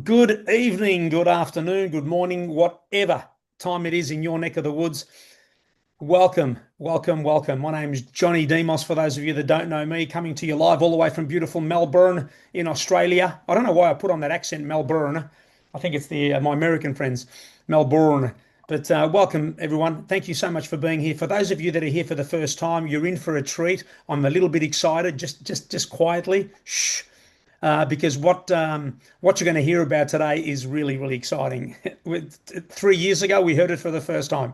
Good evening, good afternoon, good morning, whatever time it is in your neck of the woods. Welcome, welcome, welcome. My name is Johnny Demos. For those of you that don't know me, coming to you live all the way from beautiful Melbourne in Australia. I don't know why I put on that accent, Melbourne. I think it's the my American friends, Melbourne. But welcome, everyone. Thank you so much for being here. For those of you that are here for the first time, you're in for a treat. I'm a little bit excited. Just quietly. Shh. Because what you're going to hear about today is really, really exciting. 3 years ago, we heard it for the first time.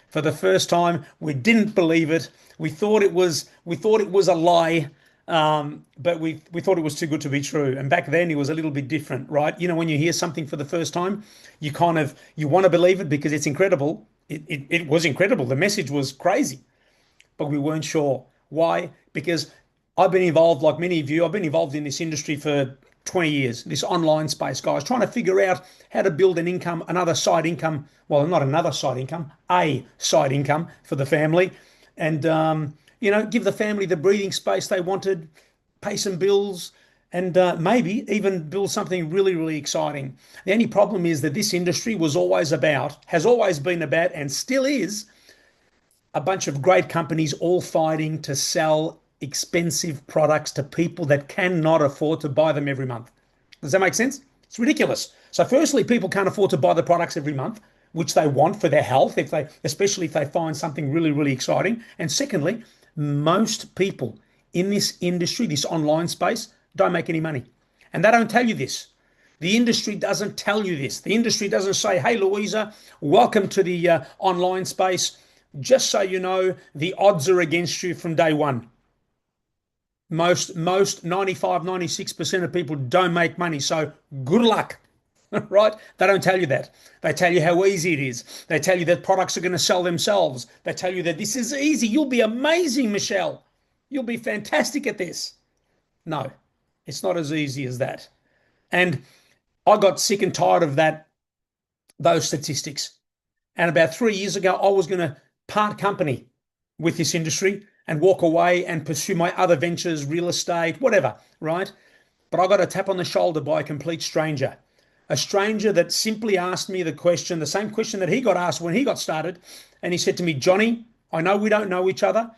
For the first time, we didn't believe it. We thought it was a lie, but we thought it was too good to be true. And back then, it was a little bit different, right? You know, when you hear something for the first time, you want to believe it because it's incredible. It was incredible. The message was crazy, but we weren't sure. Why? Because I've been involved, like many of you, I've been involved in this industry for 20 years, this online space, guys, trying to figure out how to build an income, another side income. Well, not another side income, a side income for the family. And, give the family the breathing space they wanted, pay some bills, and maybe even build something really, really exciting. The only problem is that this industry has always been about, and still is, a bunch of great companies all fighting to sell expensive products to people that cannot afford to buy them every month. Does that make sense? It's ridiculous. So firstly, people can't afford to buy the products every month, which they want for their health, especially if they find something really, really exciting. And secondly, most people in this industry, this online space, don't make any money. And they don't tell you this. The industry doesn't tell you this. The industry doesn't say, hey, Louisa, welcome to the online space. Just so you know, the odds are against you from day one. Most 95, 96% of people don't make money. So good luck, right? They don't tell you that. They tell you how easy it is. They tell you that products are going to sell themselves. They tell you that this is easy. You'll be amazing, Michelle. You'll be fantastic at this. No, it's not as easy as that. And I got sick and tired of those statistics. And about 3 years ago, I was going to part company with this industry and walk away and pursue my other ventures, real estate, whatever, right? But I got a tap on the shoulder by a complete stranger, a stranger that simply asked me the same question that he got asked when he got started. And he said to me, Johnny, I know we don't know each other,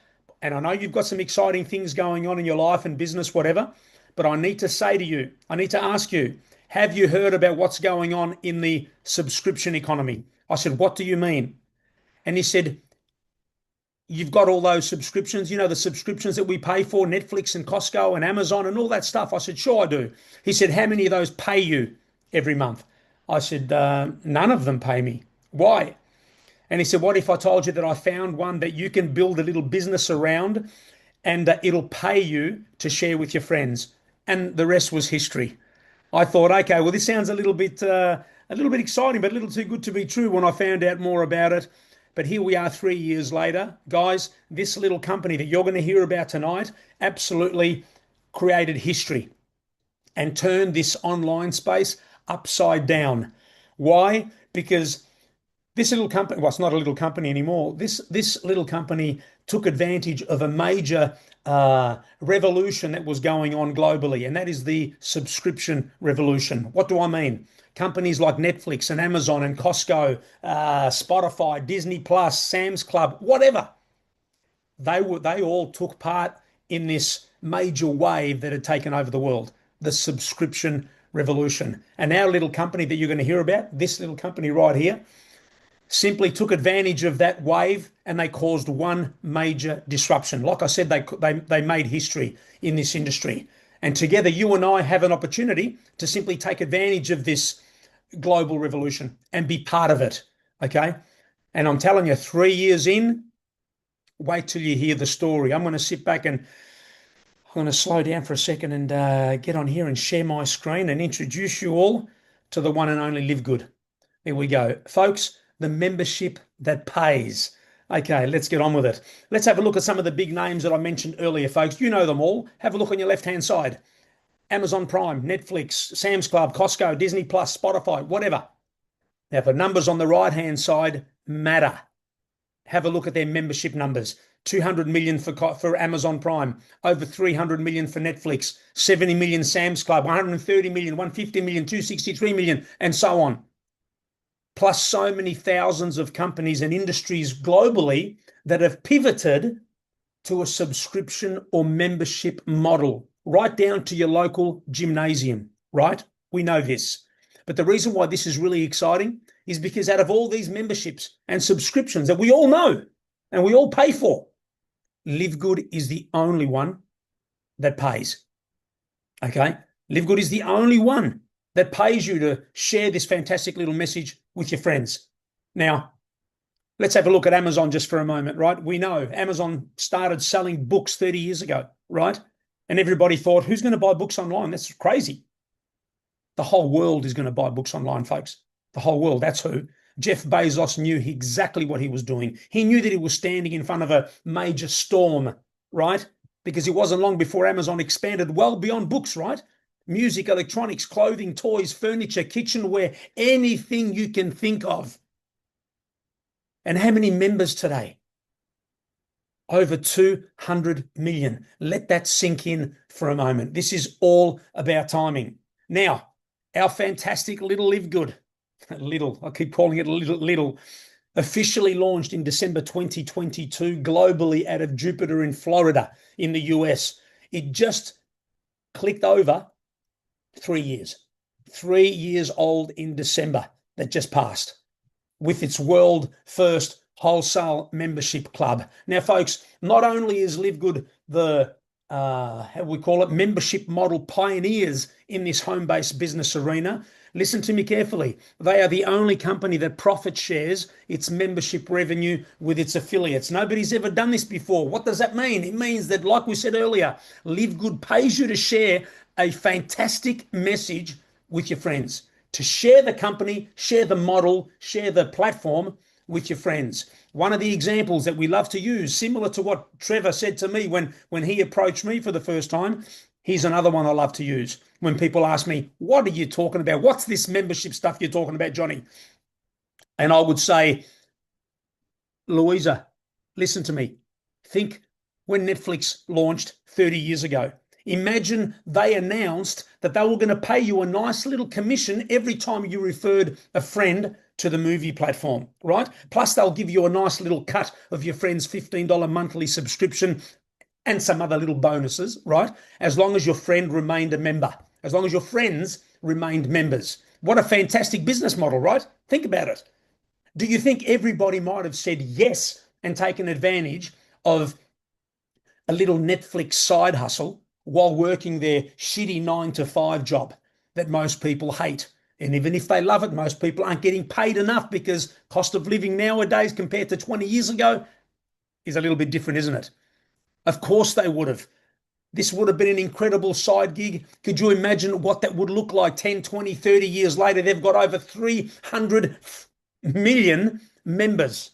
and I know you've got some exciting things going on in your life and business, whatever, but I need to say to you, I need to ask you, have you heard about what's going on in the subscription economy? I said, what do you mean? And he said, you've got all those subscriptions, the subscriptions that we pay for, Netflix and Costco and Amazon and all that stuff. I said, sure, I do. He said, how many of those pay you every month? I said, none of them pay me. Why? And he said, what if I told you that I found one that you can build a little business around and it'll pay you to share with your friends? And the rest was history. I thought, okay, well, this sounds a little bit exciting, but a little too good to be true when I found out more about it. But here we are 3 years later. Guys, this little company that you're going to hear about tonight absolutely created history and turned this online space upside down. Why? Because this little company, well, it's not a little company anymore. This little company took advantage of a major revolution that was going on globally, and that is the subscription revolution. What do I mean? Companies like Netflix and Amazon and Costco, Spotify, Disney Plus, Sam's Club, whatever, they all took part in this major wave that had taken over the world, the subscription revolution. And our little company that you're going to hear about, this little company right here, simply took advantage of that wave and they caused one major disruption. Like I said, they made history in this industry. And together, you and I have an opportunity to simply take advantage of this global revolution and be part of it. Okay. And I'm telling you, 3 years in, wait till you hear the story. I'm going to sit back and I'm going to slow down for a second and get on here and share my screen and introduce you all to the one and only LiveGood. Here we go. Folks, the membership that pays. Okay, let's get on with it. Let's have a look at some of the big names that I mentioned earlier, folks. You know them all. Have a look on your left-hand side. Amazon Prime, Netflix, Sam's Club, Costco, Disney Plus, Spotify, whatever. Now, the numbers on the right-hand side matter. Have a look at their membership numbers. 200 million for Amazon Prime, over 300 million for Netflix, 70 million Sam's Club, 130 million, 150 million, 263 million, and so on. Plus so many thousands of companies and industries globally that have pivoted to a subscription or membership model, right down to your local gymnasium, right? We know this. But the reason why this is really exciting is because out of all these memberships and subscriptions that we all know and we all pay for, LiveGood is the only one that pays. Okay? LiveGood is the only one that pays you to share this fantastic little message with your friends. Now, let's have a look at Amazon just for a moment, right? We know Amazon started selling books 30 years ago, right? And everybody thought, who's going to buy books online? That's crazy. The whole world is going to buy books online, folks. The whole world. That's who. Jeff Bezos knew exactly what he was doing. He knew that he was standing in front of a major storm, right? Because it wasn't long before Amazon expanded well beyond books, right? Music, electronics, clothing, toys, furniture, kitchenware, anything you can think of. And how many members today? Over 200 million. Let that sink in for a moment. This is all about timing. Now, our fantastic little LiveGood, I keep calling it little, officially launched in December 2022 globally out of Jupiter in Florida in the US. It just clicked over 3 years. 3 years old in December that just passed with its world first wholesale membership club. Now, folks, not only is LiveGood the how we call it, membership model pioneers in this home-based business arena. Listen to me carefully. They are the only company that profit shares its membership revenue with its affiliates. Nobody's ever done this before. What does that mean? It means that, like we said earlier, LiveGood pays you to share a fantastic message with your friends, to share the company, share the model, share the platform with your friends. One of the examples that we love to use, similar to what Trevor said to me when he approached me for the first time, here's another one I love to use. When people ask me, what are you talking about? What's this membership stuff you're talking about, Johnny? And I would say, Louisa, listen to me. Think when Netflix launched 30 years ago. Imagine they announced that they were going to pay you a nice little commission every time you referred a friend to the movie platform, right? Plus, they'll give you a nice little cut of your friend's $15 monthly subscription and some other little bonuses, right? As long as your friend remained a member, as long as your friends remained members. What a fantastic business model, right? Think about it. Do you think everybody might have said yes and taken advantage of a little Netflix side hustle while working their shitty 9-to-5 job that most people hate? And even if they love it, most people aren't getting paid enough because cost of living nowadays compared to 20 years ago is a little bit different, isn't it? Of course they would have. This would have been an incredible side gig. Could you imagine what that would look like 10, 20, 30 years later? They've got over 300 million members.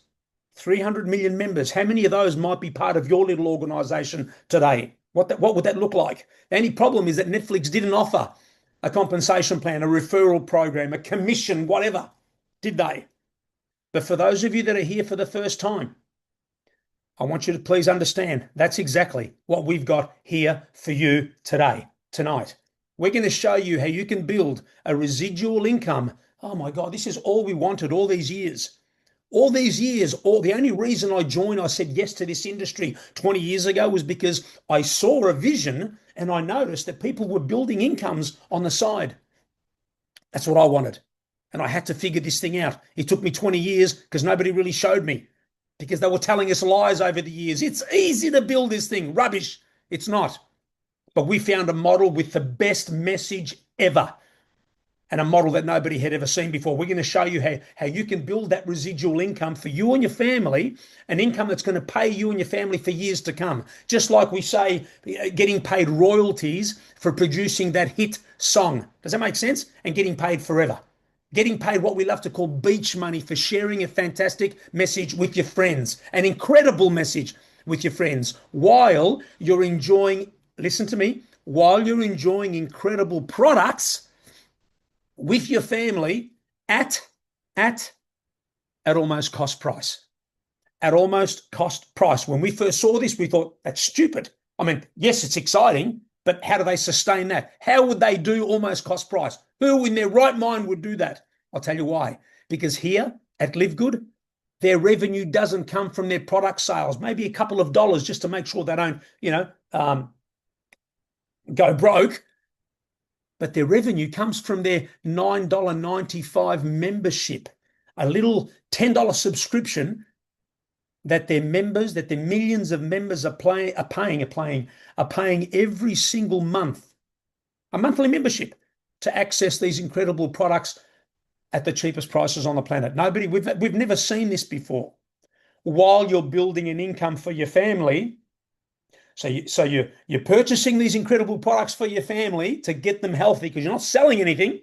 300 million members. How many of those might be part of your little organization today? What would that look like? The only problem is that Netflix didn't offer a compensation plan, a referral program, a commission, whatever, did they? But for those of you that are here for the first time, I want you to please understand that's exactly what we've got here for you today, tonight. We're going to show you how you can build a residual income. Oh my God, this is all we wanted all these years. All these years, the only reason I said yes to this industry 20 years ago was because I saw a vision and I noticed that people were building incomes on the side. That's what I wanted. And I had to figure this thing out. It took me 20 years because nobody really showed me, because they were telling us lies over the years. It's easy to build this thing. Rubbish. It's not. But we found a model with the best message ever, and a model that nobody had ever seen before. We're going to show you how you can build that residual income for you and your family, an income that's going to pay you and your family for years to come. Just like we say, getting paid royalties for producing that hit song. Does that make sense? And getting paid forever. Getting paid what we love to call beach money for sharing a fantastic message with your friends, an incredible message with your friends, while you're enjoying, listen to me, while you're enjoying incredible products with your family at almost cost price. at almost cost price. When we first saw this, we thought that's stupid. I mean, yes, it's exciting, but how do they sustain that? How would they do almost cost price? Who in their right mind would do that? I'll tell you why. Because here at LiveGood, their revenue doesn't come from their product sales, maybe a couple of dollars just to make sure they don't, go broke. But their revenue comes from their $9.95 membership, a little $10 subscription that their members, that their millions of members are paying every single month, a monthly membership to access these incredible products at the cheapest prices on the planet. We've never seen this before. While you're building an income for your family, so you're purchasing these incredible products for your family to get them healthy because you're not selling anything,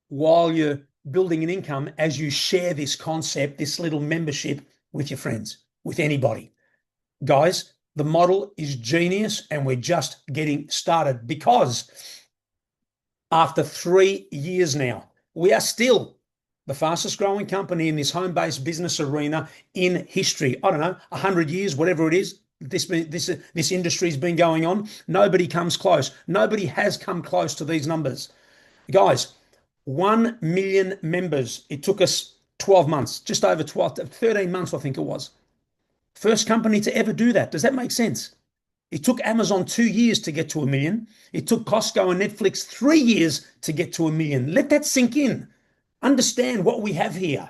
while you're building an income as you share this concept, this little membership with your friends, with anybody. Guys, the model is genius and we're just getting started because after 3 years now, we are still the fastest growing company in this home-based business arena in history. I don't know, 100 years, whatever it is, this industry's been going on. Nobody comes close. Nobody has come close to these numbers. Guys, 1 million members. It took us 12 months, just over 13 months, I think it was. First company to ever do that. Does that make sense? It took Amazon 2 years to get to 1 million. It took Costco and Netflix 3 years to get to 1 million. Let that sink in. Understand what we have here.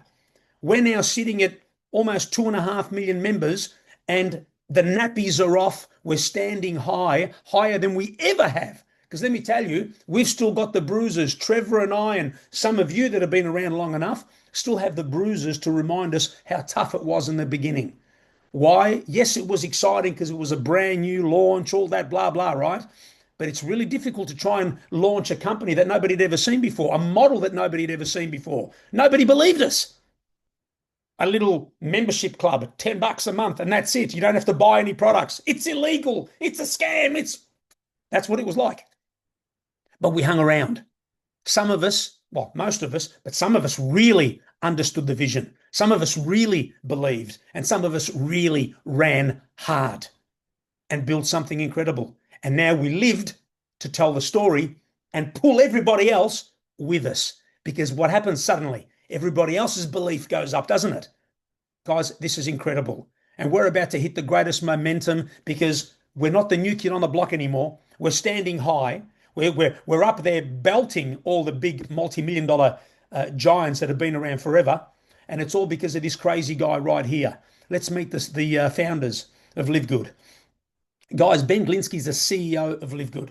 We're now sitting at almost 2.5 million members and the nappies are off. We're standing high, higher than we ever have. Because let me tell you, we've still got the bruises. Trevor and I, and some of you that have been around long enough, still have the bruises to remind us how tough it was in the beginning. Why? Yes, it was exciting because it was a brand new launch, all that blah, blah, right? But it's really difficult to try and launch a company that nobody had ever seen before, a model that nobody had ever seen before. Nobody believed us. A little membership club, $10 a month, and that's it. You don't have to buy any products. It's illegal. It's a scam. That's what it was like. But we hung around. Some of us, well, most of us, but some of us really understood the vision. Some of us really believed, and some of us really ran hard and built something incredible. And now we lived to tell the story and pull everybody else with us. Because what happens suddenly? Everybody else's belief goes up, doesn't it? Guys, this is incredible. And we're about to hit the greatest momentum because we're not the new kid on the block anymore. We're standing high. We're up there belting all the big multi-million dollar giants that have been around forever. And it's all because of this crazy guy right here. Let's meet the founders of LiveGood. Guys, Ben Glinsky's the CEO of LiveGood.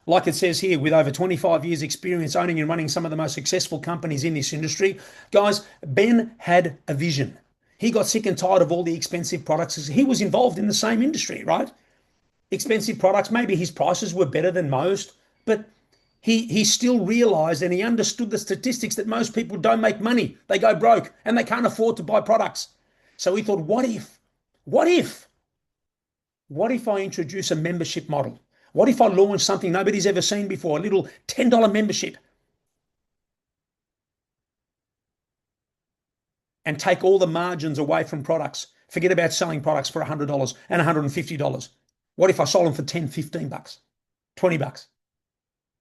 Like it says here, with over 25 years experience owning and running some of the most successful companies in this industry. Guys, Ben had a vision. He got sick and tired of all the expensive products. He was involved in the same industry, right? Expensive products, maybe his prices were better than most, but he still realized and he understood the statistics that most people don't make money. They go broke and they can't afford to buy products. So he thought, what if I introduce a membership model? What if I launch something nobody's ever seen before, a little $10 membership, and take all the margins away from products? Forget about selling products for $100 and $150. What if I sold them for $10, $15, $20?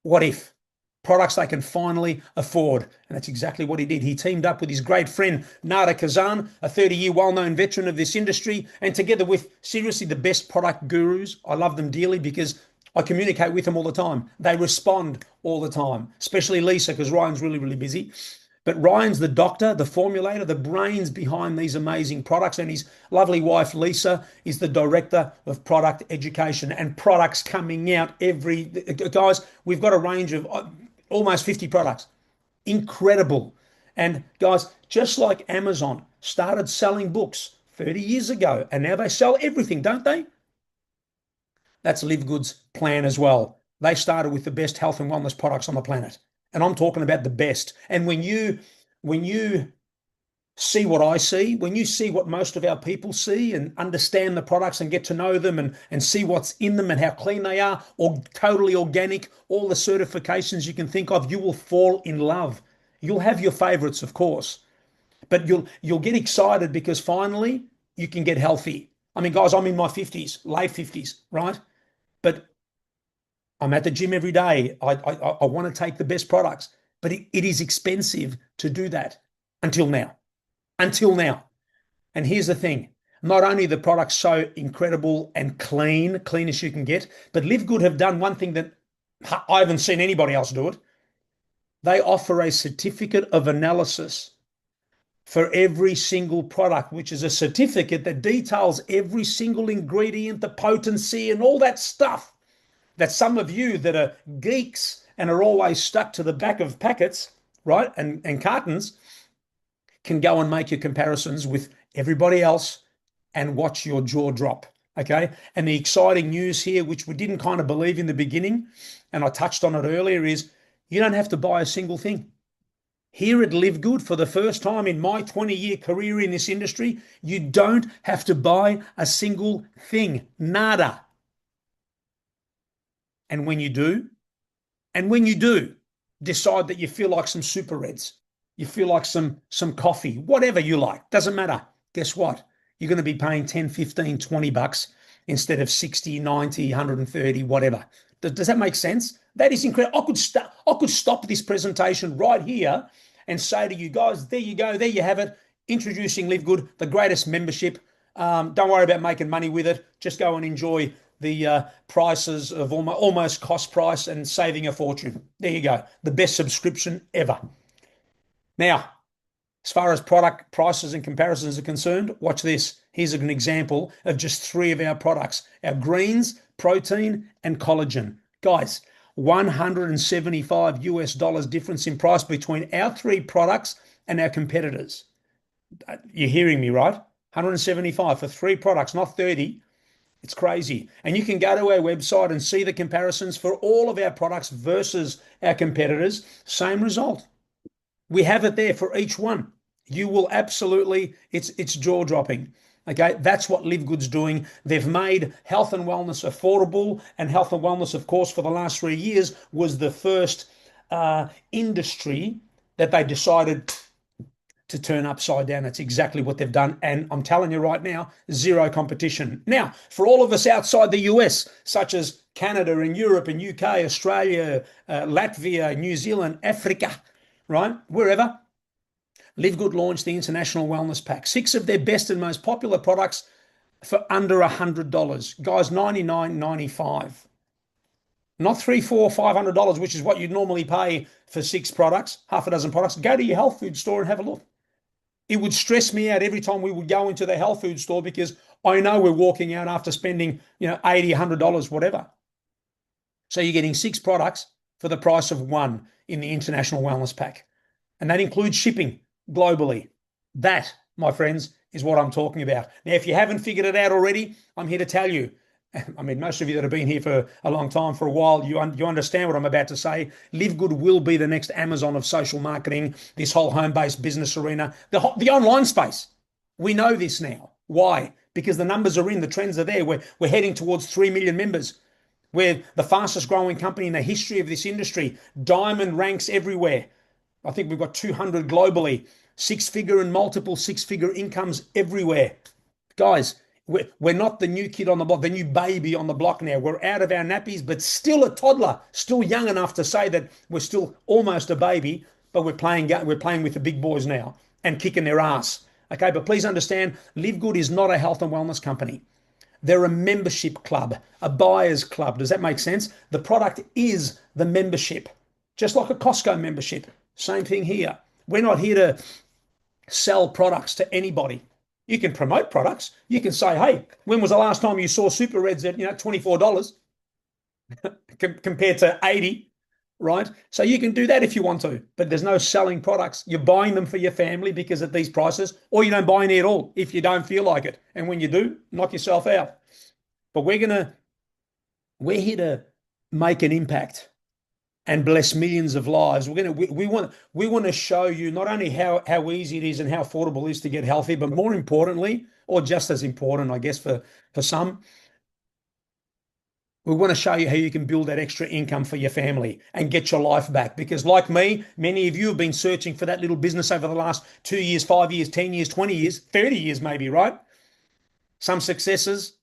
What if? Products they can finally afford. And that's exactly what he did. He teamed up with his great friend, Nada Kazan, a 30-year well-known veteran of this industry, and together with seriously the best product gurus. I love them dearly because I communicate with them all the time. They respond all the time, especially Lisa, because Ryan's really, really busy. But Ryan's the doctor, the formulator, the brains behind these amazing products. And his lovely wife, Lisa, is the director of product education and products coming out guys, we've got a range of almost 50 products. Incredible. And guys, just like Amazon started selling books 30 years ago, and now they sell everything, don't they? That's LiveGood's plan as well. They started with the best health and wellness products on the planet. And I'm talking about the best. And when you see what I see, when you see what most of our people see and understand the products and get to know them and see what's in them and how clean they are, or totally organic, all the certifications you can think of, you will fall in love. You'll have your favorites, of course. But you'll get excited because finally you can get healthy. I mean, guys, I'm in my 50s, late 50s, right? But I'm at the gym every day. I want to take the best products, but it is expensive to do that until now. Until now. And here's the thing. Not only the products so incredible and clean as you can get, but LiveGood have done one thing that I haven't seen anybody else do it. They offer a certificate of analysis for every single product, which is a certificate that details every single ingredient, the potency, and all that stuff that some of you that are geeks and are always stuck to the back of packets, right, and cartons, can go and make your comparisons with everybody else and watch your jaw drop. Okay. And the exciting news here, which we didn't kind of believe in the beginning, and I touched on it earlier, is you don't have to buy a single thing. Here at LiveGood, for the first time in my 20-year career in this industry, you don't have to buy a single thing. Nada. And when you do, decide that you feel like some super reds, you feel like some coffee, whatever you like, doesn't matter. Guess what? You're going to be paying 10, 15, 20 bucks instead of 60, 90, 130, whatever. Does that make sense? That is incredible. I could stop this presentation right here and say to you guys, there you go, there you have it. Introducing LiveGood, the greatest membership. Don't worry about making money with it. Just go and enjoy the prices of almost cost price and saving a fortune. There you go. The best subscription ever. Now, as far as product prices and comparisons are concerned, watch this. Here's an example of just 3 of our products: our greens, protein, and collagen. Guys, $175 US difference in price between our 3 products and our competitors. You're hearing me, right? 175 for 3 products, not 30. It's crazy. And you can go to our website and see the comparisons for all of our products versus our competitors. Same result. We have it there for each one. You will absolutely, it's jaw-dropping. Okay, that's what LiveGood's doing. They've made health and wellness affordable, and health and wellness, of course, for the last 3 years was the first industry that they decided to turn upside down. That's exactly what they've done. And I'm telling you right now, zero competition. Now, for all of us outside the US, such as Canada and Europe and UK, Australia, Latvia, New Zealand, Africa, right, wherever, LiveGood launched the International Wellness Pack. 6 of their best and most popular products for under $100. Guys, $99.95. Not $300, $400, $500, which is what you'd normally pay for 6 products, half a dozen products. Go to your health food store and have a look. It would stress me out every time we would go into the health food store because I know we're walking out after spending, $80, $100, whatever. So you're getting 6 products for the price of 1 in the International Wellness Pack. And that includes shipping globally. That, my friends, is what I'm talking about. Now, if you haven't figured it out already, I'm here to tell you. I mean, most of you that have been here for a long time, for a while, you understand what I'm about to say. LiveGood will be the next Amazon of social marketing, this whole home-based business arena, the online space. We know this now. Why? Because the numbers are in, the trends are there. We're heading towards 3 million members. We're the fastest growing company in the history of this industry. Diamond ranks everywhere. I think we've got 200 globally, 6-figure and multiple 6-figure incomes everywhere. Guys, we're not the new kid on the block, the new baby on the block now. We're out of our nappies, but still a toddler, still young enough to say that we're still almost a baby, but we're playing with the big boys now and kicking their ass. Okay, but please understand, LiveGood is not a health and wellness company. They're a membership club, a buyer's club. Does that make sense? The product is the membership, just like a Costco membership. Same thing here. We're not here to sell products to anybody. You can promote products. You can say, hey, when was the last time you saw Super Reds at $24 compared to 80, right? So you can do that if you want to, but there's no selling products. You're buying them for your family because at these prices, or you don't buy any at all if you don't feel like it. And when you do, knock yourself out. But we're here to make an impact and bless millions of lives. We want to show you not only how easy it is and how affordable it is to get healthy, but more importantly, or just as important, I guess, for some, We want to show you how you can build that extra income for your family and get your life back. Because, like me, many of you have been searching for that little business over the last 2 years, 5 years, 10 years, 20 years, 30 years, maybe, right? Some successes,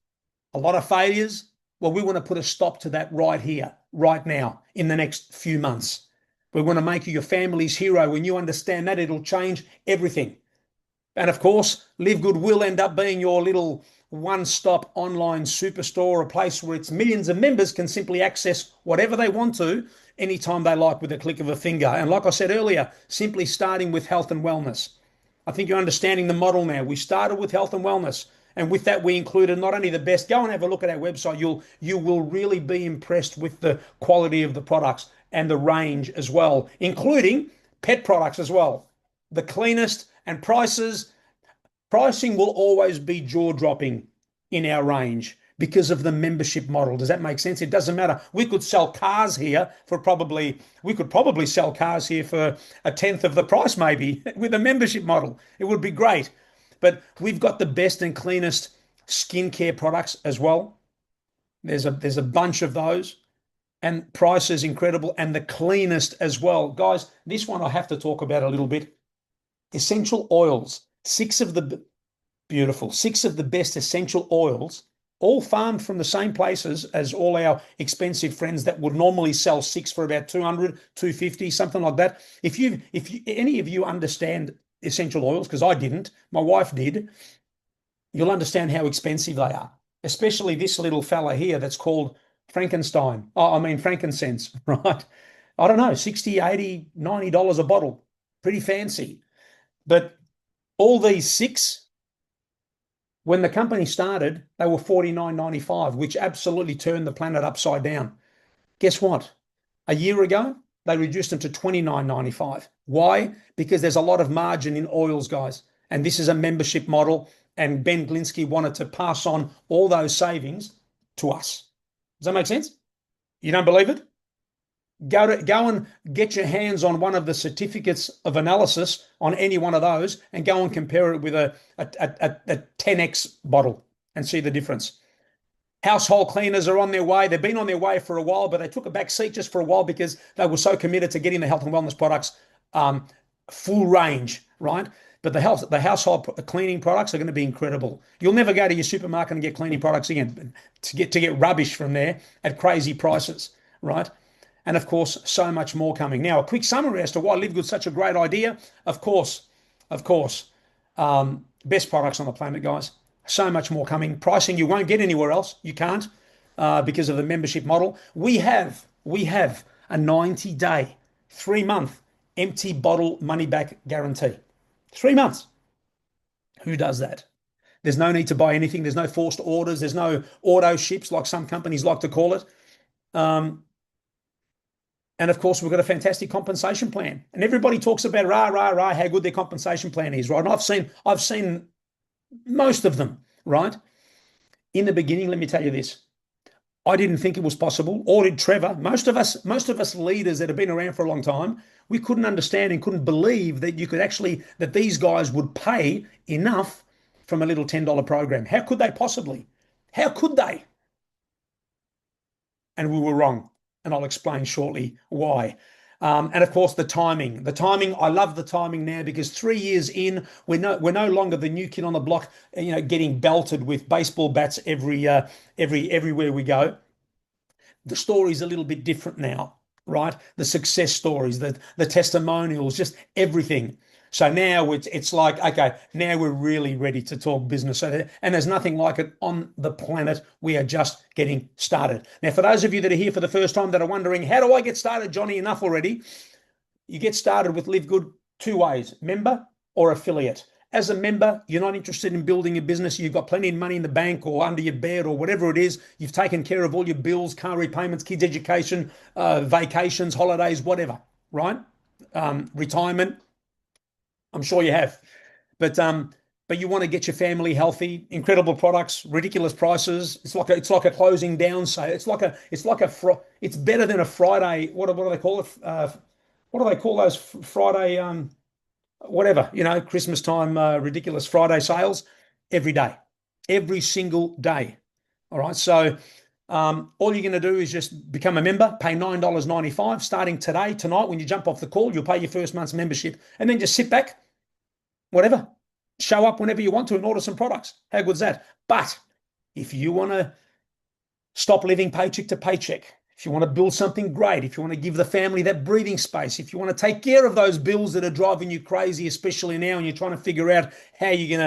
a lot of failures. Well, we want to put a stop to that right here, right now, in the next few months. We want to make you your family's hero. When you understand that, it'll change everything. And of course, LiveGood will end up being your little one-stop online superstore, a place where its millions of members can simply access whatever they want to anytime they like with a click of a finger. And like I said earlier, simply starting with health and wellness. I think you're understanding the model now. We started with health and wellness. And with that, we included not only the best. Go and have a look at our website. You will really be impressed with the quality of the products and the range as well, including pet products as well. The cleanest and pricing will always be jaw-dropping in our range because of the membership model. Does that make sense? It doesn't matter. We could sell cars here for we could probably sell cars here for a tenth of the price, maybe, with a membership model. It would be great. But we've got the best and cleanest skincare products as well. There's a bunch of those, and price is incredible, and the cleanest as well. Guys, this one I have to talk about a little bit. Essential oils. Six of the best essential oils, all farmed from the same places as all our expensive friends that would normally sell six for about 200, 250, something like that. If any of you understand essential oils, because I didn't, my wife did, you'll understand how expensive they are, especially this little fella here that's called Frankenstein. Oh, I mean frankincense, right? I don't know, 60, 80, $90 a bottle. Pretty fancy. But all these six, when the company started, they were $49.95, which absolutely turned the planet upside down. Guess what? A year ago, they reduced them to $29.95. Why? Because there's a lot of margin in oils, guys. And this is a membership model. And Ben Glinsky wanted to pass on all those savings to us. Does that make sense? You don't believe it? Go and get your hands on one of the certificates of analysis on any one of those and go and compare it with a 10x bottle and see the difference. Household cleaners are on their way. They've been on their way for a while, but they took a back seat just for a while because they were so committed to getting the health and wellness products full range, right? But the household cleaning products are going to be incredible. You'll never go to your supermarket and get cleaning products again to get rubbish from there at crazy prices, right? And of course, so much more coming. Now, a quick summary as to why LiveGood's such a great idea. Of course, best products on the planet, guys. So much more coming. Pricing you won't get anywhere else. You can't because of the membership model. We have a 90-day, 3-month empty bottle money back guarantee. 3 months. Who does that? There's no need to buy anything. There's no forced orders. There's no auto ships like some companies like to call it. And of course, we've got a fantastic compensation plan. And everybody talks about how good their compensation plan is, right? And I've seen most of them, right? In the beginning, let me tell you this. I didn't think it was possible, or did Trevor. Most of us leaders that have been around for a long time, we couldn't understand and couldn't believe that that these guys would pay enough from a little $10 program. How could they possibly? How could they? And we were wrong. And I'll explain shortly why. And of course, the timing. I love the timing now because 3 years in, we're no longer the new kid on the block, getting belted with baseball bats everywhere we go. The story's a little bit different now, right? The success stories, the testimonials, just everything. So now it's like, okay, now we're really ready to talk business. And there's nothing like it on the planet. We are just getting started. Now, for those of you that are here for the first time that are wondering, how do I get started, Johnny? Enough already. You get started with LiveGood 2 ways, member or affiliate. As a member, you're not interested in building a business. You've got plenty of money in the bank or under your bed or whatever it is. You've taken care of all your bills, car repayments, kids' education, vacations, holidays, whatever, right? Retirement. I'm sure you have, but you want to get your family healthy, incredible products, ridiculous prices. It's like a closing down sale. It's better than a Friday. What do they call it? What do they call those Friday? Whatever, Christmas time, ridiculous Friday sales every day, every single day. All right. So All you're going to do is just become a member, pay $9.95 starting today, tonight. When you jump off the call, you'll pay your first month's membership and then just sit back, whatever. Show up whenever you want to and order some products. How good's that? But if you want to stop living paycheck to paycheck, if you want to build something great, if you want to give the family that breathing space, if you want to take care of those bills that are driving you crazy, especially now, and you're trying to figure out how you're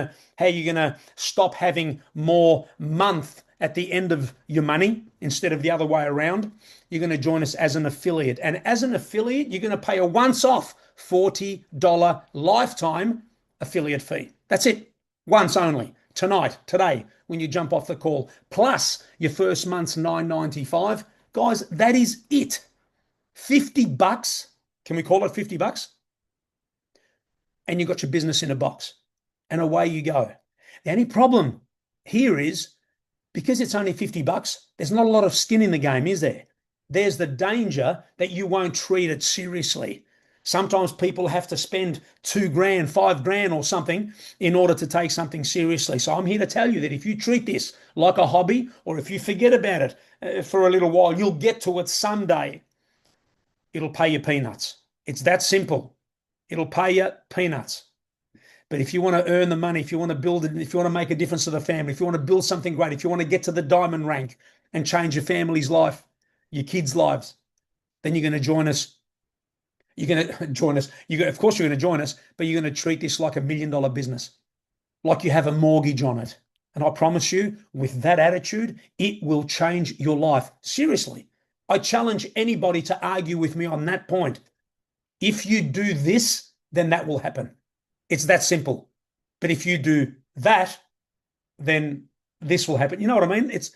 gonna stop having more month at the end of your money instead of the other way around, you're going to join us as an affiliate. And as an affiliate, you're going to pay a once-off $40 lifetime affiliate fee. That's it. Once only. Tonight, today, when you jump off the call, plus your first month's $9.95. Guys, that is it. $50. Can we call it $50? And you got your business in a box. And away you go. The only problem here is, because it's only $50, there's not a lot of skin in the game, is there? There's the danger that you won't treat it seriously. Sometimes people have to spend $2,000, $5,000 or something in order to take something seriously. So I'm here to tell you that if you treat this like a hobby, or if you forget about it for a little while, you'll get to it someday. It'll pay you peanuts. It's that simple. It'll pay you peanuts. But if you want to earn the money, if you want to build it, if you want to make a difference to the family, if you want to build something great, if you want to get to the diamond rank and change your family's life, your kids' lives, then you're going to join us. You're going to join us. Of course, you're going to join us, but you're going to treat this like $1 million business, like you have a mortgage on it. And I promise you, with that attitude, it will change your life. Seriously, I challenge anybody to argue with me on that point. If you do this, then that will happen. It's that simple. But if you do that, then this will happen. You know what I mean? It's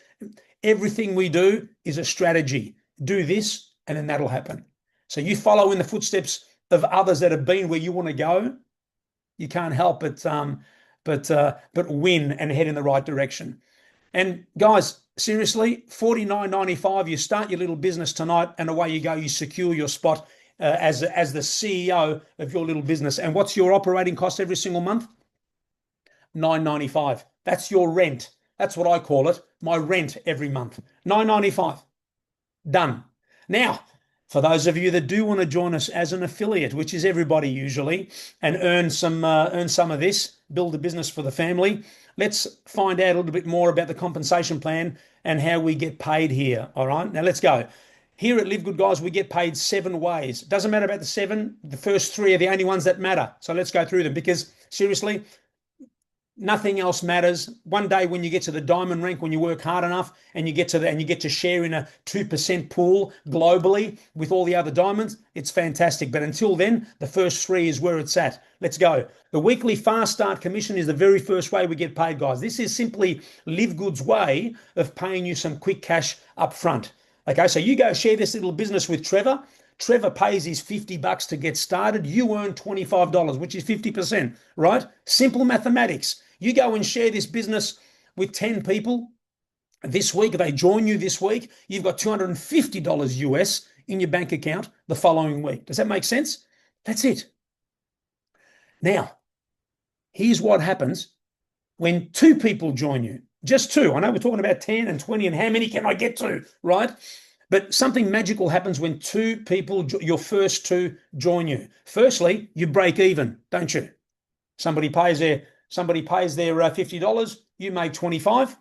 everything we do is a strategy. Do this, and then that'll happen. So you follow in the footsteps of others that have been where you want to go. You can't help but win and head in the right direction. And guys, seriously, $49.95. You start your little business tonight, and away you go. You secure your spot as the CEO of your little business. And what's your operating cost every single month? $9.95. That's your rent. That's what I call it. My rent every month. $9.95. Done. Now, for those of you that do want to join us as an affiliate, which is everybody usually, and earn some of this, build a business for the family, let's find out a little bit more about the compensation plan and how we get paid here. All right, now let's go. Here at LiveGood, guys, we get paid 7 ways. Doesn't matter about the 7. The first 3 are the only ones that matter. So let's go through them, because seriously, nothing else matters. One day when you get to the diamond rank, when you work hard enough and you get to share in a 2% pool globally with all the other diamonds, it's fantastic. But until then, the first 3 is where it's at. Let's go. The weekly fast start commission is the very first way we get paid, guys. This is simply LiveGood's way of paying you some quick cash up front. Okay, so you go share this little business with Trevor. Trevor pays his $50 to get started. You earn $25, which is 50%, right? Simple mathematics. You go and share this business with 10 people this week. They join you this week. You've got $250 US in your bank account the following week. Does that make sense? That's it. Now, here's what happens when 2 people join you. Just 2. I know we're talking about 10 and 20 and how many can I get to, right? But something magical happens when 2 people, your first 2, join you. Firstly, you break even, don't you? Somebody pays their $50, you make 25.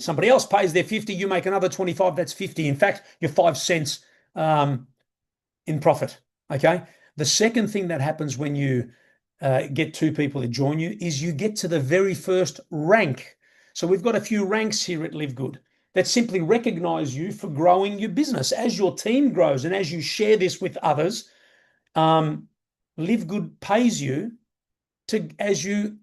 Somebody else pays their 50, you make another 25, that's 50. In fact, you're 5 cents in profit, okay? The second thing that happens when you get 2 people to join you is you get to the very first rank. So we've got a few ranks here at LiveGood that simply recognize you for growing your business. As your team grows and as you share this with others, LiveGood pays you as you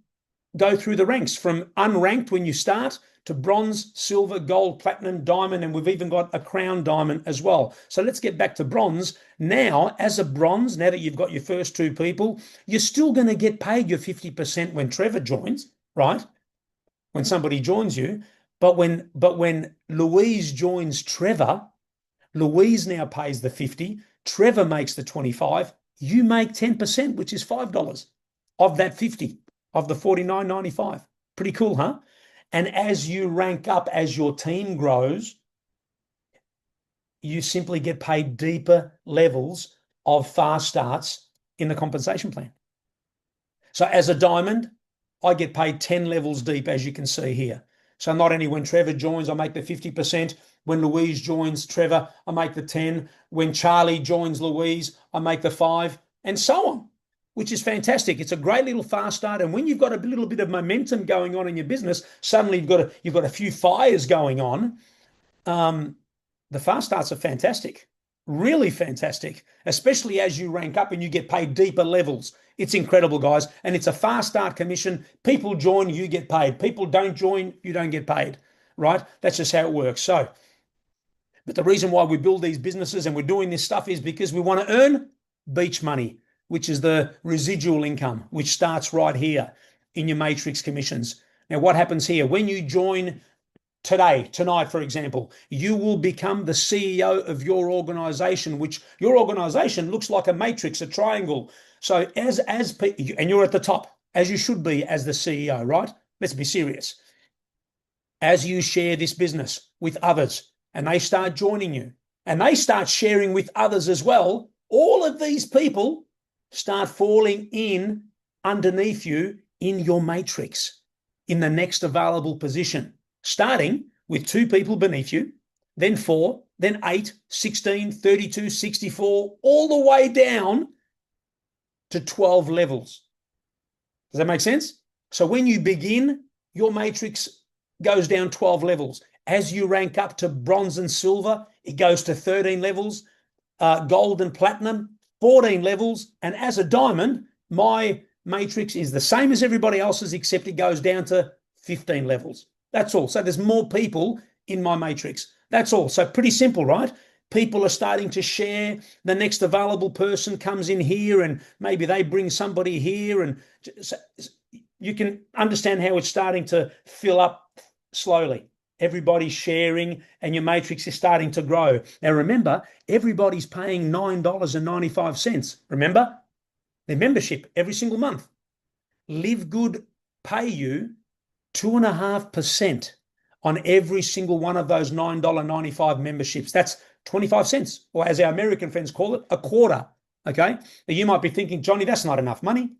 go through the ranks, from unranked when you start to bronze, silver, gold, platinum, diamond, and we've even got a crown diamond as well. So let's get back to bronze. Now, as a bronze, now that you've got your first 2 people, you're still going to get paid your 50% when Trevor joins, right? When somebody joins you. But when Louise joins Trevor, Louise now pays the 50, Trevor makes the 25, you make 10%, which is $5 of that 50, of the $49.95. Pretty cool, huh? And as you rank up, as your team grows, you simply get paid deeper levels of fast starts in the compensation plan. So as a diamond, I get paid 10 levels deep, as you can see here. So not only when Trevor joins, I make the 50%. When Louise joins Trevor, I make the 10. When Charlie joins Louise, I make the 5, and so on, which is fantastic. It's a great little fast start. And when you've got a little bit of momentum going on in your business, suddenly you've got a few fires going on. The fast starts are fantastic, really fantastic, especially as you rank up and you get paid deeper levels. It's incredible, guys. And it's a fast start commission. People join, you get paid. People don't join, you don't get paid, right? That's just how it works. So, but the reason why we build these businesses and we're doing this stuff is because we want to earn beach money, which is the residual income, which starts right here in your matrix commissions. Now, what happens here? When you join tonight, for example, you will become the CEO of your organization, which your organization looks like a matrix, a triangle. So and you're at the top, as you should be as the CEO, right? Let's be serious. As you share this business with others and they start joining you and they start sharing with others as well, all of these people start falling in underneath you in your matrix in the next available position, starting with 2 people beneath you, then 4, then 8, 16, 32, 64, all the way down to 12 levels. Does that make sense? So when you begin, your matrix goes down 12 levels. As you rank up to bronze and silver, it goes to 13 levels, gold and platinum, 14 levels. And as a diamond, my matrix is the same as everybody else's, except it goes down to 15 levels. That's all. So there's more people in my matrix. That's all. So pretty simple, right? People are starting to share. The next available person comes in here and maybe they bring somebody here. And so you can understand how it's starting to fill up slowly. Everybody's sharing and your matrix is starting to grow. Now, remember, everybody's paying $9.95. Remember? Their membership every single month. LiveGood pay you 2.5% on every single one of those $9.95 memberships. That's 25 cents, or as our American friends call it, a quarter. Okay. Now you might be thinking, Johnny, that's not enough money.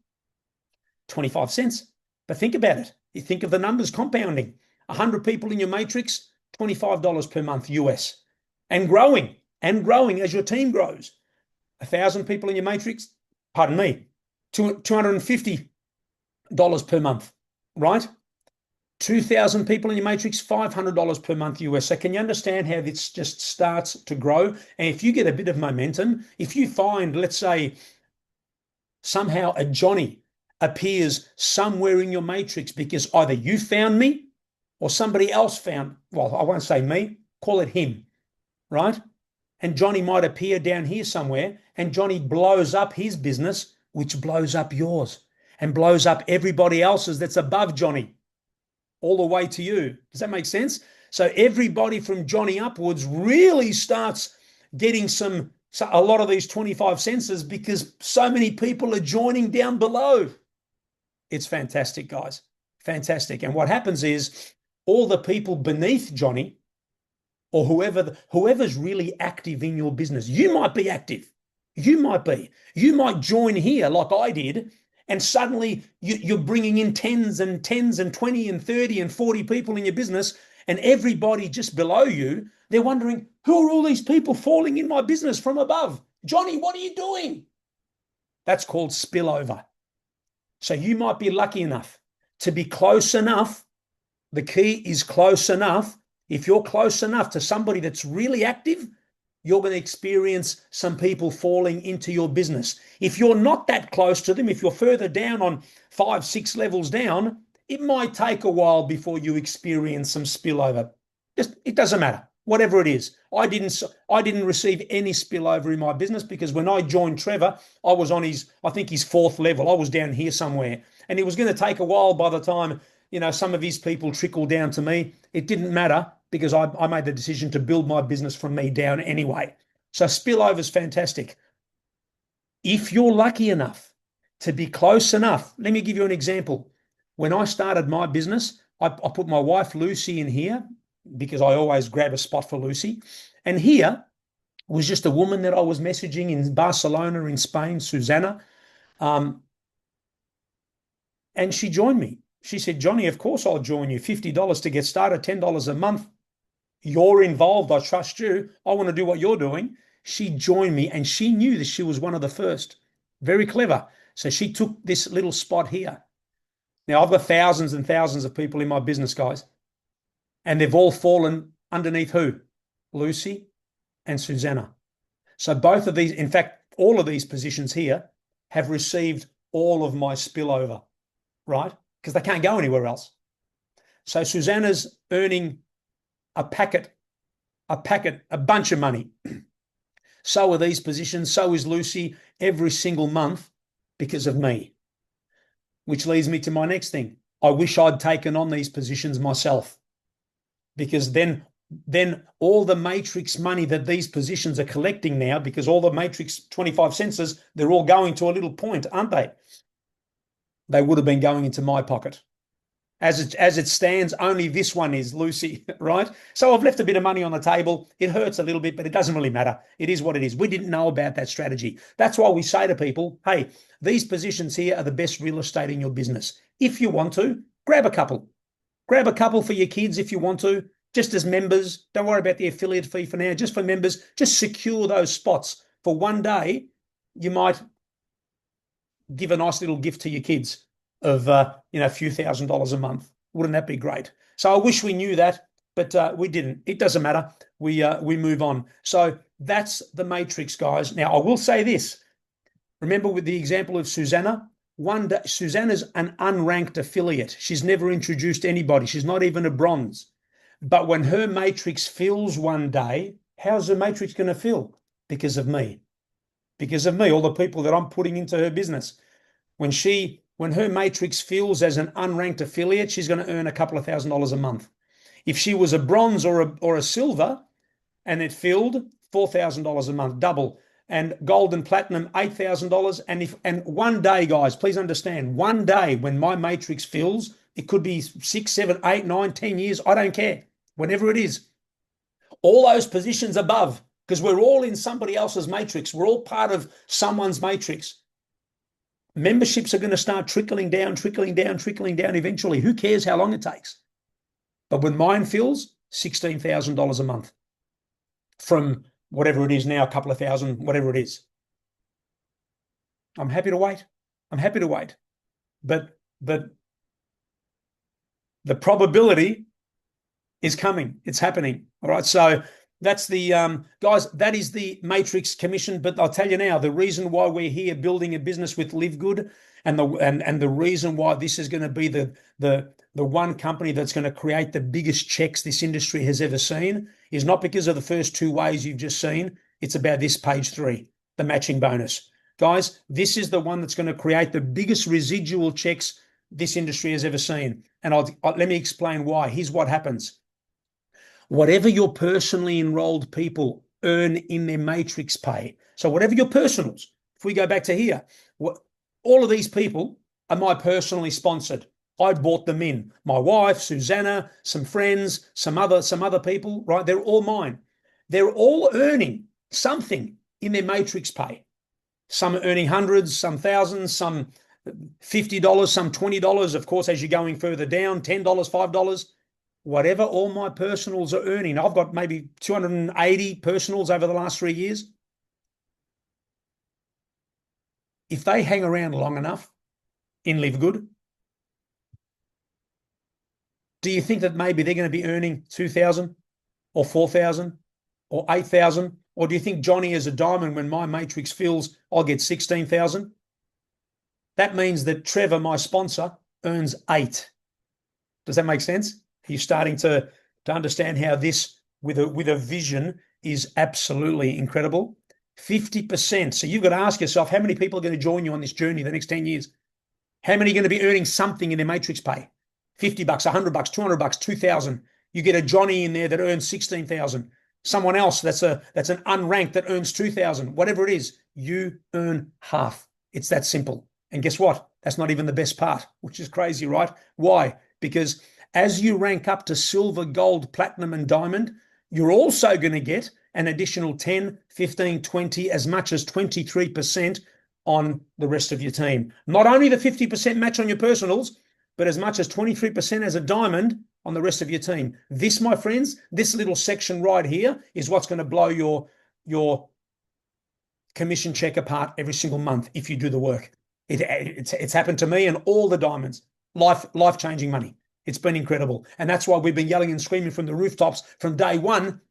25 cents. But think about it. You think of the numbers compounding. 100 people in your matrix, $25 per month US. And growing as your team grows. 1,000 people in your matrix, pardon me, $250 per month, right? 2,000 people in your matrix, $500 per month US. So can you understand how this just starts to grow? And if you get a bit of momentum, if you find, let's say, somehow a Johnny appears somewhere in your matrix because either you found me or somebody else found, well, I won't say me, call it him, right? And Johnny might appear down here somewhere and Johnny blows up his business, which blows up yours and blows up everybody else's that's above Johnny, all the way to you. Does that make sense? So everybody from Johnny upwards really starts getting a lot of these 25 senses because so many people are joining down below. It's fantastic, guys. Fantastic. And what happens is all the people beneath Johnny or whoever's really active in your business, you might be active. You might join here like I did. And suddenly you're bringing in tens and 20 and 30 and 40 people in your business, and everybody just below you, they're wondering, who are all these people falling in my business from above? Johnny, what are you doing? That's called spillover. So you might be lucky enough to be close enough. The key is close enough. If you're close enough to somebody that's really active, you're going to experience some people falling into your business. If you're not that close to them, if you're further down on 5, 6 levels down, it might take a while before you experience some spillover. It doesn't matter, whatever it is. I didn't receive any spillover in my business because when I joined Trevor, I was on his 4th level. I was down here somewhere, and it was going to take a while by the time some of his people trickled down to me. It didn't matter because I made the decision to build my business from me down anyway. So spillover is fantastic. If you're lucky enough to be close enough, let me give you an example. When I started my business, I put my wife Lucy in here because I always grab a spot for Lucy. And here, was just a woman that I was messaging in Barcelona in Spain, Susanna. And she joined me. She said, Johnny, of course I'll join you. $50 to get started, $10 a month. You're involved. I trust you. I want to do what you're doing. She joined me and she knew that she was one of the first. Very clever. So she took this little spot here. Now, I've got thousands and thousands of people in my business, guys, and they've all fallen underneath who? Lucy and Susanna. So both of these, in fact, all of these positions here have received all of my spillover, right? Because they can't go anywhere else. So Susanna's earning a bunch of money. So are these positions. So is Lucy every single month because of me. Which leads me to my next thing. I wish I'd taken on these positions myself, because then all the matrix money that these positions are collecting now, because all the matrix 25 cents, they're all going to a little point, aren't they? They would have been going into my pocket. As it stands, only this one is, Lucy, right? So I've left a bit of money on the table. It hurts a little bit, but it doesn't really matter. It is what it is. We didn't know about that strategy. That's why we say to people, hey, these positions here are the best real estate in your business. If you want to, grab a couple. Grab a couple for your kids if you want to, just as members. Don't worry about the affiliate fee for now, just for members. Just secure those spots. For one day, you might give a nice little gift to your kids of a few $1,000s a month. Wouldn't that be great? So I wish we knew that, but we didn't. It doesn't matter. We move on. So that's the matrix, guys. Now I will say this. Remember with the example of Susanna, Susanna's an unranked affiliate. She's never introduced anybody. She's not even a bronze. But when her matrix fills one day, how's her matrix going to fill? Because of me. Because of me, all the people that I'm putting into her business. When her matrix fills as an unranked affiliate, she's going to earn a couple of $1,000s a month. If she was a bronze or a silver and it filled, $4,000 a month, double. And gold and platinum, $8,000. And one day, guys, please understand, one day when my matrix fills, it could be 6, 7, 8, 9, 10 years. I don't care. Whenever it is. All those positions above, because we're all in somebody else's matrix. We're all part of someone's matrix. Memberships are going to start trickling down eventually. Who cares how long it takes? But when mine fills, $16,000 a month from whatever it is now, a couple of thousand, whatever it is. I'm happy to wait. But the probability is coming. It's happening. All right. So that's the guys, that is the matrix commission. But I'll tell you now, the reason why we're here building a business with LiveGood and the reason why this is going to be the one company that's going to create the biggest checks this industry has ever seen is not because of the first two ways you've just seen. It's about this page 3, the matching bonus. Guys, this is the one that's going to create the biggest residual checks this industry has ever seen. And let me explain why. Here's what happens. Whatever your personally enrolled people earn in their matrix pay. So whatever your personals, if we go back to here, all of these people are my personally sponsored. I bought them in. My wife, Susanna, some friends, some other people, right? They're all mine. They're all earning something in their matrix pay. Some are earning hundreds, some thousands, some $50, some $20. Of course, as you're going further down, $10, $5. Whatever all my personals are earning, I've got maybe 280 personals over the last 3 years. If they hang around long enough in LiveGood, do you think that maybe they're going to be earning 2,000 or 4,000 or 8,000? Or do you think Johnny is a diamond when my matrix fills, I'll get 16,000? That means that Trevor, my sponsor, earns 8. Does that make sense? You're starting to understand how this, with a vision, is absolutely incredible. 50%. So you've got to ask yourself, how many people are going to join you on this journey the next 10 years? How many are going to be earning something in their matrix pay? $50, $100, $200, 2,000. You get a Johnny in there that earns 16,000. Someone else that's an unranked that earns 2,000. Whatever it is, you earn half. It's that simple. And guess what? That's not even the best part, which is crazy, right? Why? Because as you rank up to silver, gold, platinum, and diamond, you're also going to get an additional 10, 15, 20, as much as 23% on the rest of your team. Not only the 50% match on your personals, but as much as 23% as a diamond on the rest of your team. This, my friends, this little section right here is what's going to blow your commission check apart every single month if you do the work. It's happened to me and all the diamonds. Life-changing money. It's been incredible. And that's why we've been yelling and screaming from the rooftops from day one.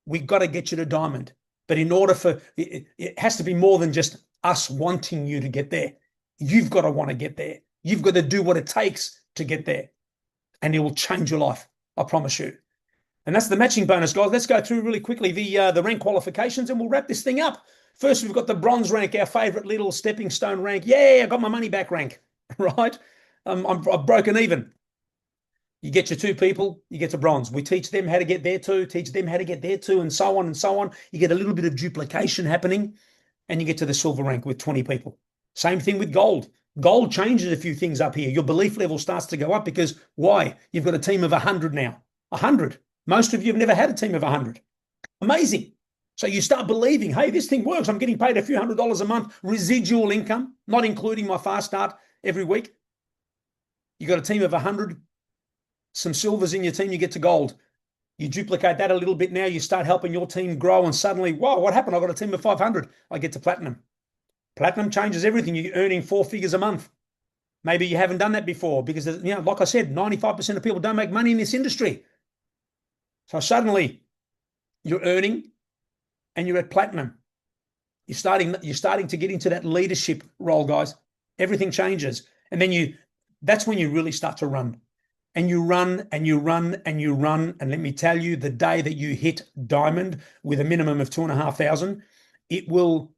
We've got to get you to diamond. But in order for it has to be more than just us wanting you to get there. You've got to want to get there. You've got to do what it takes to get there. And it will change your life. I promise you. And that's the matching bonus, guys. Let's go through really quickly the rank qualifications and we'll wrap this thing up. First, we've got the bronze rank, our favorite little stepping stone rank. Yeah, I got my money back rank, right? I've broken even. You get your 2 people, you get to bronze. We teach them how to get there too, teach them how to get there too, and so on and so on. You get a little bit of duplication happening, and you get to the silver rank with 20 people. Same thing with gold. Gold changes a few things up here. Your belief level starts to go up because why? You've got a team of 100 now. 100. Most of you have never had a team of 100. Amazing. So you start believing, hey, this thing works. I'm getting paid a few $100s a month, residual income, not including my fast start every week. You got a team of 100, some silvers in your team, you get to gold. You duplicate that a little bit now, you start helping your team grow, and suddenly, whoa, what happened? I got a team of 500. I get to platinum. Platinum changes everything. You're earning 4 figures a month. Maybe you haven't done that before because, like I said, 95% of people don't make money in this industry. So suddenly you're earning and you're at platinum. You're starting to get into that leadership role, guys. Everything changes. And then that's when you really start to run. And you run and you run and you run. And let me tell you, the day that you hit diamond with a minimum of 2,500, you'll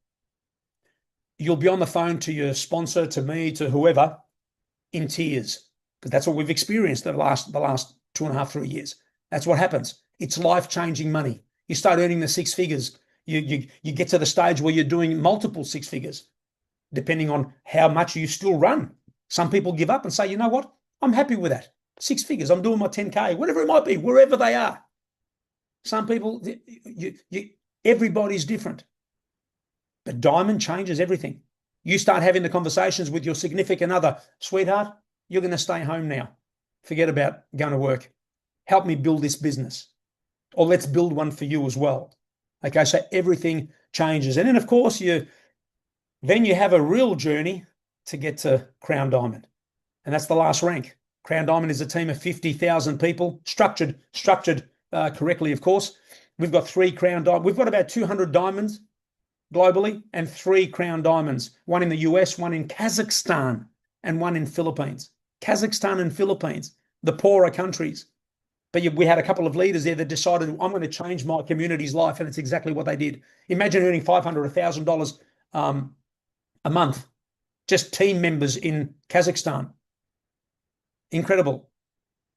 be on the phone to your sponsor, to me, to whoever, in tears. Because that's what we've experienced the last 2.5, 3 years. That's what happens. It's life-changing money. You start earning the 6 figures. You get to the stage where you're doing multiple 6 figures, depending on how much you still run. Some people give up and say, you know what? I'm happy with that. 6 figures. I'm doing my 10K, whatever it might be, wherever they are. Some people, everybody's different. But diamond changes everything. You start having the conversations with your significant other. Sweetheart, you're going to stay home now. Forget about going to work. Help me build this business. Or let's build one for you as well. Okay, so everything changes. And then, of course, you have a real journey to get to Crown Diamond. And that's the last rank. Crown Diamond is a team of 50,000 people, structured correctly, of course. We've got 3 Crown Diamonds. We've got about 200 diamonds globally and 3 Crown Diamonds, one in the US, one in Kazakhstan, and one in Philippines. Kazakhstan and Philippines, the poorer countries. But we had a couple of leaders there that decided, I'm going to change my community's life, and it's exactly what they did. Imagine earning $500 or $1,000 a month, just team members in Kazakhstan. Incredible.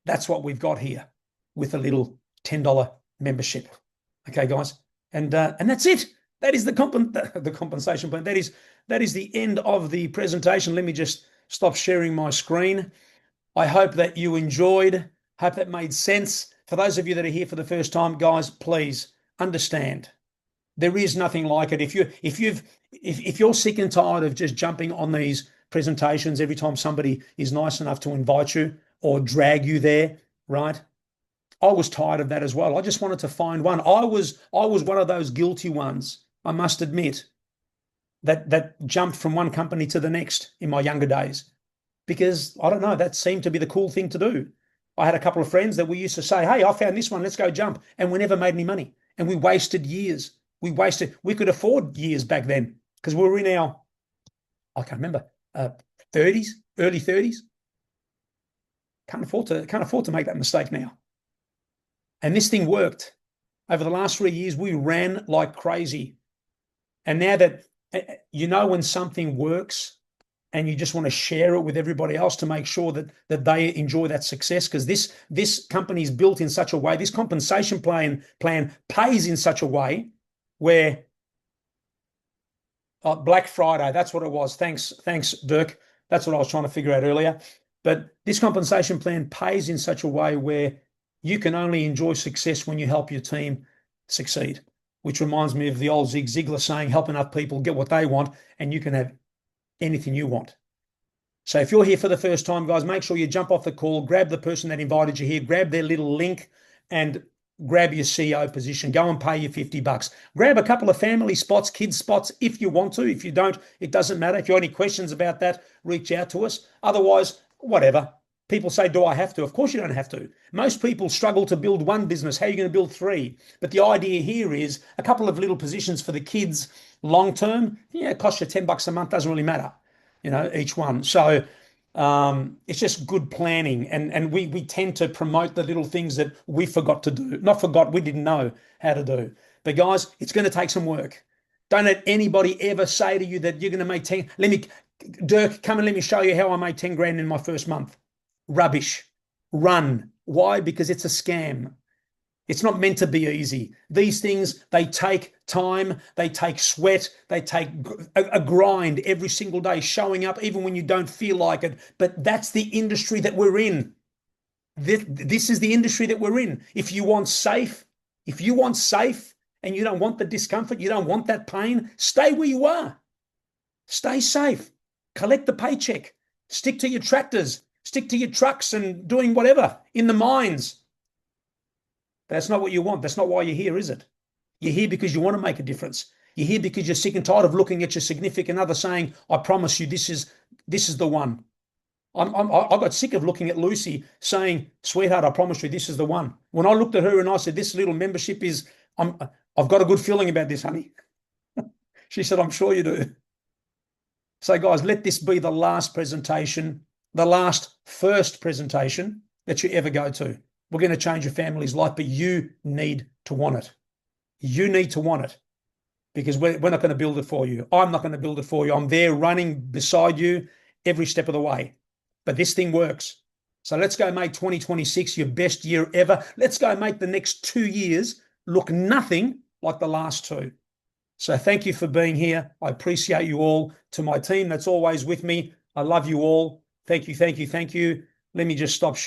That's what we've got here with a little $10 membership. Okay, guys, and that's it. That is the compensation plan. That is the end of the presentation. Let me just stop sharing my screen. I hope that you enjoyed. Hope that made sense. For those of you that are here for the first time, guys, please understand there is nothing like it. If you're sick and tired of just jumping on these presentations every time somebody is nice enough to invite you or drag you there, right? I was tired of that as well. I just wanted to find one. I was one of those guilty ones, I must admit, that jumped from one company to the next in my younger days because, I don't know, that seemed to be the cool thing to do. I had a couple of friends that we used to say, hey, I found this one, let's go jump. And we never made any money. And we wasted years. We could afford years back then because we were in our, I can't remember, 30s, early 30s. Can't afford to make that mistake now. And this thing worked. Over the last 3 years, we ran like crazy. And now that, when something works and you just want to share it with everybody else to make sure that they enjoy that success, because this company is built in such a way, this compensation plan pays in such a way where Black Friday, that's what it was. Thanks, Dirk. That's what I was trying to figure out earlier. But this compensation plan pays in such a way where you can only enjoy success when you help your team succeed. which reminds me of the old Zig Ziglar saying, help enough people get what they want, and you can have anything you want. So if you're here for the first time, guys, make sure you jump off the call, grab the person that invited you here, grab their little link, and grab your CEO position. Go and pay your $50. Grab a couple of family spots, kids spots, if you want to. If you don't, it doesn't matter. If you have any questions about that, reach out to us. Otherwise, whatever. People say, do I have to? Of course you don't have to. Most people struggle to build one business. How are you going to build three? But the idea here is a couple of little positions for the kids long term. Yeah, it costs you $10 a month. Doesn't really matter, each one. So it's just good planning. And we tend to promote the little things that we forgot to do. Not forgot, we didn't know how to do. But guys, it's going to take some work. Don't let anybody ever say to you that you're going to make 10. Dirk, come and let me show you how I made 10 grand in my first month. Rubbish. Run. Why? Because it's a scam. It's not meant to be easy. These things, they take time, they take sweat, they take a grind every single day, showing up even when you don't feel like it. But that's the industry that we're in. This is the industry that we're in. If you want safe and you don't want the discomfort, you don't want that pain, stay where you are. Stay safe. Collect the paycheck. Stick to your tractors. Stick to your trucks and doing whatever in the mines. That's not what you want. That's not why you're here, is it? You're here because you want to make a difference. You're here because you're sick and tired of looking at your significant other saying, I promise you, this is the one. I got sick of looking at Lucy saying, sweetheart, I promise you, this is the one. When I looked at her and I said, this little membership is, I've got a good feeling about this, honey. She said, I'm sure you do. So guys, let this be the last presentation, the first presentation that you ever go to. We're going to change your family's life, but you need to want it. You need to want it because we're not going to build it for you. I'm not going to build it for you. I'm there running beside you every step of the way. But this thing works. So let's go make 2026 your best year ever. Let's go make the next 2 years look nothing like the last two. So thank you for being here. I appreciate you all. To my team that's always with me, I love you all. Thank you, thank you, thank you. Let me just stop